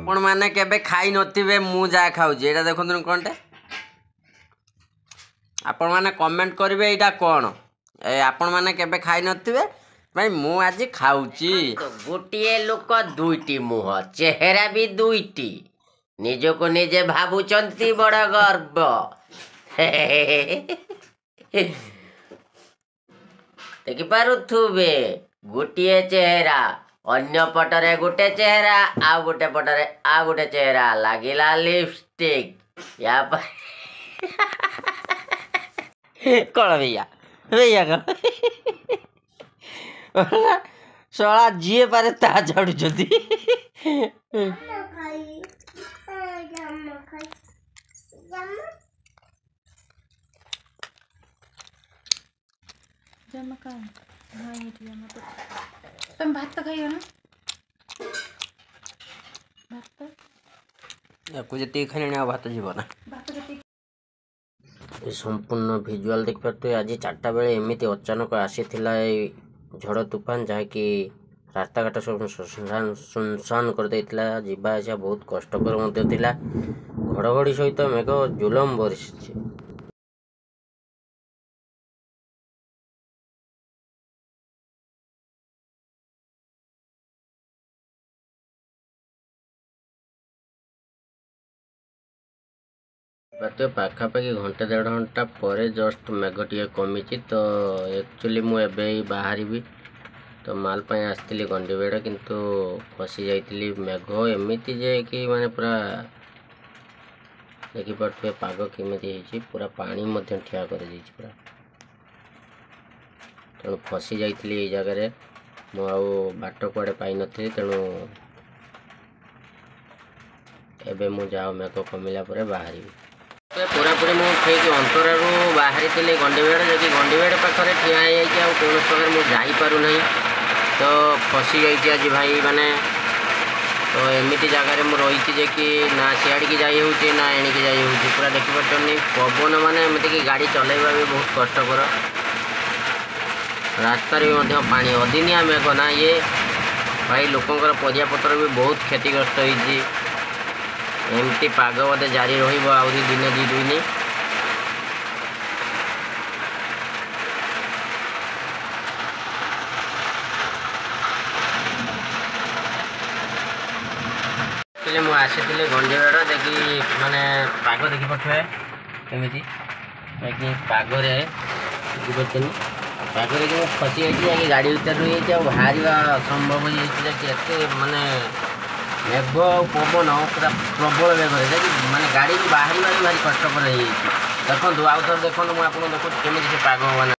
आपण माने केबे खाई नथिबे मु जा खाउजी एटा देखंतु कोनटे आपण माने कमेंट करिवे एटा कोन ए आपण माने केबे खाई नथिबे भाई मु आज खाउची तो गोटिए लोक दुईटी मुह चेहरा भी दुईटी निज को निजे भावुचंती बड़ गर्व देखि पारुथुबे गोटिए चेहरा अन्य पटरे गोटे चेहरा आ गोटे पटरे आ गोटे चेहरा लागिला लिपस्टिक या पर कळ भैया भैया कळ सोळा जिए पारे ता झाडू जदी जमा का हां ये जमा तो तुम भात खाइयो ना भात याकू जति खाने आ भात जीव ना भात जति संपूर्ण भिजुआल देख पारे आज 4टा बेले एमती अचानक आसीथिला झड़ तूफान जहाँकि रास्ता घाट सब सुनसान कर देइथिला जीवा आसिया बहुत कष्टकर मध्य थिला घड़घड़ी सहित मेघ जुलम बरसी पाखापाखि घंटे 1.5 घंटा पर जस्ट मेघ टे कमी तो एक्चुअली मुझे बाहरी तो माल पाई आसती गंडीबेड़ किंतु फसी जाइली मेघ एमती जे कि माने पूरा देखिपे पाग केमी पूरा पानी ठिया कर पूरा तेणु फसी जाइली जगह मु बाट कुआड़े पाई नी तेणु एबे मु जाओ मेघ कमिला बाहरी पूरापूरी मु ठीक अंतरु बाहरी थी गंडीबेड़ जदि गंडीबेड़ पाखे ठिया कौन प्रकार मुझे जापरूना तो फसी जाइए आज भाई माने तो एमती जगार मुझे कि ना सियाड़ की जाइए ना एणिकी जाइए पूरा देखिपारे पवन माने एमती कि गाड़ी चलैबा भी बहुत कष्टकर रास्तार भी पानी अदिनिया मेघ ना ये भाई लोकंर परियापत्र भी बहुत क्षतिग्रस्त होती एमती पाग बोधे जारी रही आहरी दिने दी दिन मुझे आसी गंडीबेड़ देखी माने पाग देखी पठे केमी पागरे बुझे पागरे कि फसी जाइए गाड़ी भर रही बाहर असंभव होते माने मेघ पवन पूरा प्रबल मेघ माने गाड़ी भी बाहर भारी कष्टकर देखो आउ थर देखो मुझे देखो केमी पाग बना